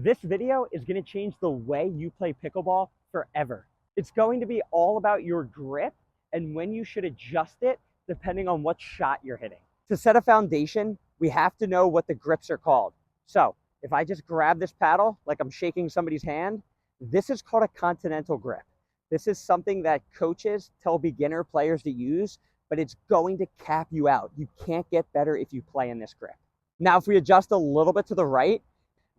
This video is going to change the way you play pickleball forever. It's going to be all about your grip and when you should adjust it depending on what shot you're hitting. To set a foundation, we have to know what the grips are called. So if I just grab this paddle like I'm shaking somebody's hand, this is called a Continental grip. This is something that coaches tell beginner players to use, but it's going to cap you out. You can't get better if you play in this grip. Now, if we adjust a little bit to the right,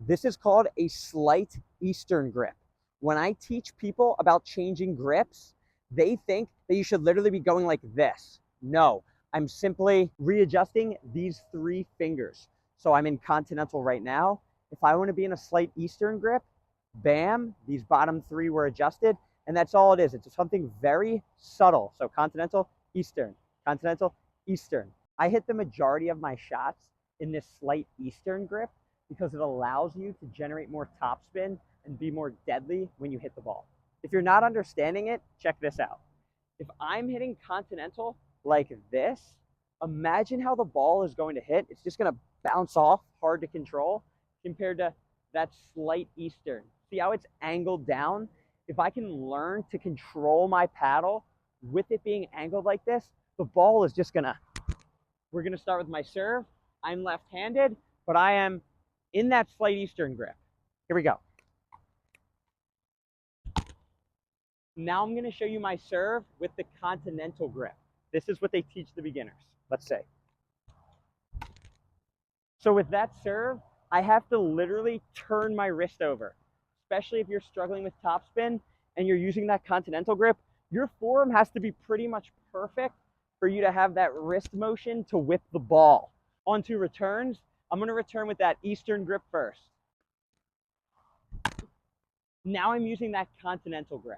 this is called a slight Eastern grip. When I teach people about changing grips, they think that you should literally be going like this. No, I'm simply readjusting these three fingers. So I'm in Continental right now. If I want to be in a slight Eastern grip, bam, these bottom three were adjusted, and that's all it is. It's something very subtle. So Continental, Eastern, Continental, Eastern. I hit the majority of my shots in this slight Eastern grip because it allows you to generate more topspin and be more deadly when you hit the ball. If you're not understanding it, check this out. If I'm hitting Continental like this, imagine how the ball is going to hit. It's just going to bounce off, hard to control, compared to that slight Eastern. See how it's angled down? If I can learn to control my paddle with it being angled like this, the ball is just we're going to start with my serve. I'm left-handed, but I am in that slight Eastern grip. Here we go. Now I'm going to show you my serve with the Continental grip. This is what they teach the beginners. Let's say. So with that serve, I have to literally turn my wrist over, especially if you're struggling with topspin and you're using that Continental grip. Your forearm has to be pretty much perfect for you to have that wrist motion to whip the ball. Onto returns, I'm going to return with that Eastern grip first. Now I'm using that Continental grip.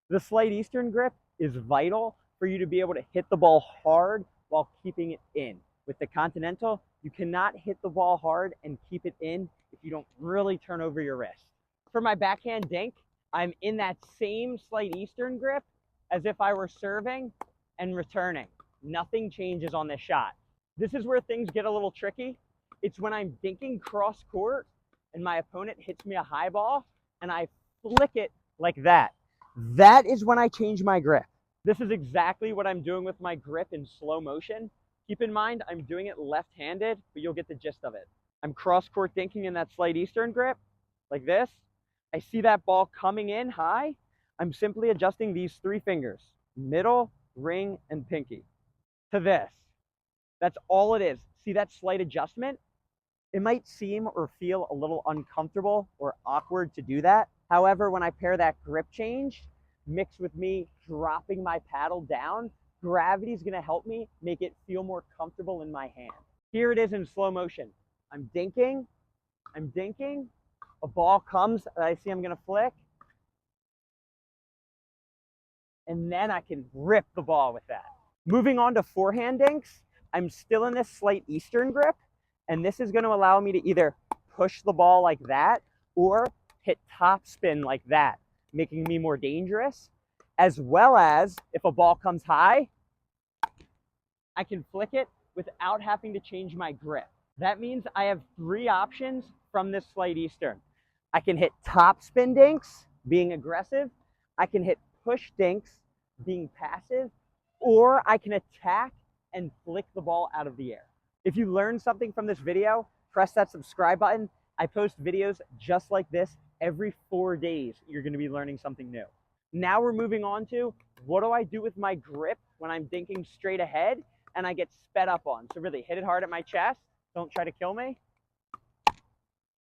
The slight Eastern grip is vital for you to be able to hit the ball hard while keeping it in. With the Continental, you cannot hit the ball hard and keep it in if you don't really turn over your wrist. For my backhand dink, I'm in that same slight Eastern grip as if I were serving and returning. Nothing changes on this shot. This is where things get a little tricky. It's when I'm dinking cross court and my opponent hits me a high ball and I flick it like that. That is when I change my grip. This is exactly what I'm doing with my grip in slow motion. Keep in mind, I'm doing it left-handed, but you'll get the gist of it. I'm cross-court dinking in that slight Eastern grip, like this. I see that ball coming in high. I'm simply adjusting these three fingers, middle, ring, and pinky, to this. That's all it is. See that slight adjustment? It might seem or feel a little uncomfortable or awkward to do that. However, when I pair that grip change mixed with me dropping my paddle down, gravity is going to help me make it feel more comfortable in my hand. Here it is in slow motion. I'm dinking, a ball comes that I see I'm going to flick, and then I can rip the ball with that. Moving on to forehand dinks, I'm still in this slight Eastern grip, and this is going to allow me to either push the ball like that or hit top spin like that, making me more dangerous, as well as if a ball comes high, I can flick it without having to change my grip. That means I have three options from this slight Eastern. I can hit top spin dinks, being aggressive. I can hit push dinks, being passive, or I can attack and flick the ball out of the air. If you learned something from this video, press that subscribe button. I post videos just like this every 4 days. You're going to be learning something new. Now we're moving on to what do I do with my grip when I'm dinking straight ahead and I get sped up on. So really hit it hard at my chest. Don't try to kill me.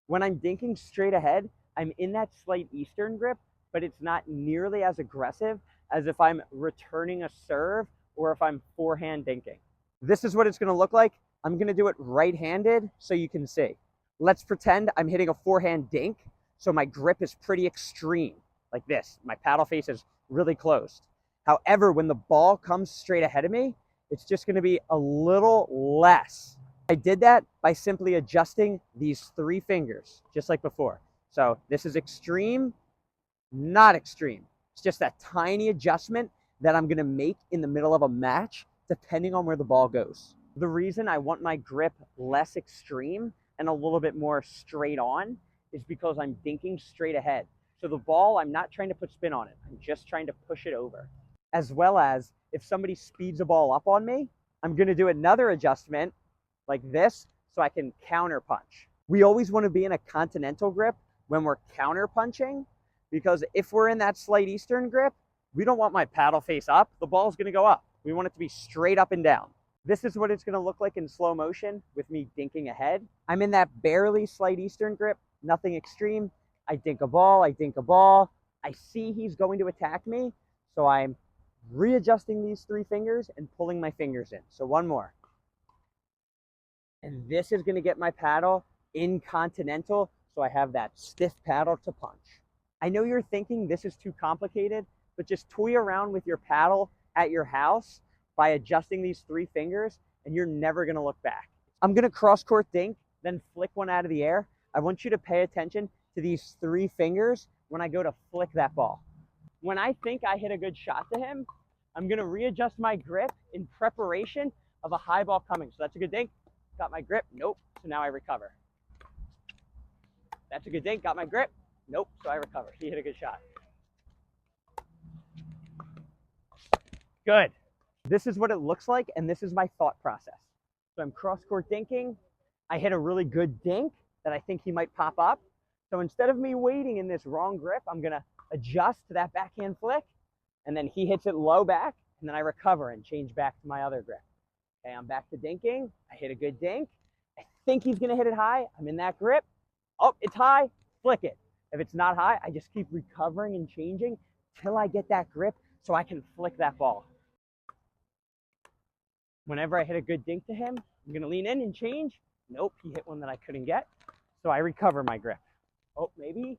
When I'm dinking straight ahead, I'm in that slight Eastern grip, but it's not nearly as aggressive as if I'm returning a serve or if I'm forehand dinking. This is what it's going to look like. I'm going to do it right-handed so you can see. Let's pretend I'm hitting a forehand dink, so my grip is pretty extreme, like this. My paddle face is really closed. However, when the ball comes straight ahead of me, it's just going to be a little less. I did that by simply adjusting these three fingers, just like before. So this is extreme, not extreme. It's just that tiny adjustment that I'm going to make in the middle of a match, depending on where the ball goes. The reason I want my grip less extreme and a little bit more straight on is because I'm dinking straight ahead. So the ball, I'm not trying to put spin on it. I'm just trying to push it over. As well as if somebody speeds a ball up on me, I'm going to do another adjustment like this so I can counter punch. We always want to be in a continental grip when we're counter punching, because if we're in that slight Eastern grip, we don't want my paddle face up. The ball's going to go up. We want it to be straight up and down. This is what it's going to look like in slow motion with me dinking ahead. I'm in that barely slight Eastern grip, nothing extreme. I dink a ball, I dink a ball. I see he's going to attack me, so I'm readjusting these 3 fingers and pulling my fingers in. So one more. And this is going to get my paddle in continental, so I have that stiff paddle to punch. I know you're thinking this is too complicated, but just toy around with your paddle at your house by adjusting these 3 fingers, and you're never going to look back. I'm going to cross-court dink, then flick one out of the air. I want you to pay attention to these 3 fingers when I go to flick that ball. When I think I hit a good shot to him, I'm going to readjust my grip in preparation of a high ball coming. So that's a good dink. Got my grip. Nope. So now I recover. That's a good dink. Got my grip. Nope. So I recover. He hit a good shot. Good. This is what it looks like, and this is my thought process. So I'm cross-court dinking. I hit a really good dink that I think he might pop up. So instead of me waiting in this wrong grip, I'm going to adjust to that backhand flick, and then he hits it low back, and then I recover and change back to my other grip. Okay, I'm back to dinking. I hit a good dink. I think he's going to hit it high. I'm in that grip. Oh, it's high. Flick it. If it's not high, I just keep recovering and changing till I get that grip so I can flick that ball. Whenever I hit a good dink to him, I'm going to lean in and change. Nope, he hit one that I couldn't get. So I recover my grip. Oh, maybe.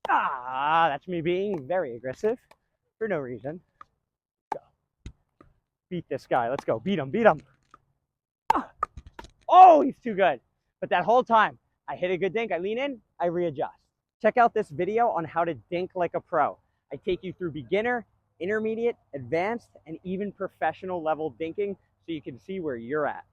Ah, that's me being very aggressive for no reason. Let's go. Beat this guy. Let's go. Beat him. Beat him. Ah. Oh, he's too good. But that whole time, I hit a good dink. I lean in. I readjust. Check out this video on how to dink like a pro. I take you through beginner, intermediate, advanced, and even professional level dinking so you can see where you're at.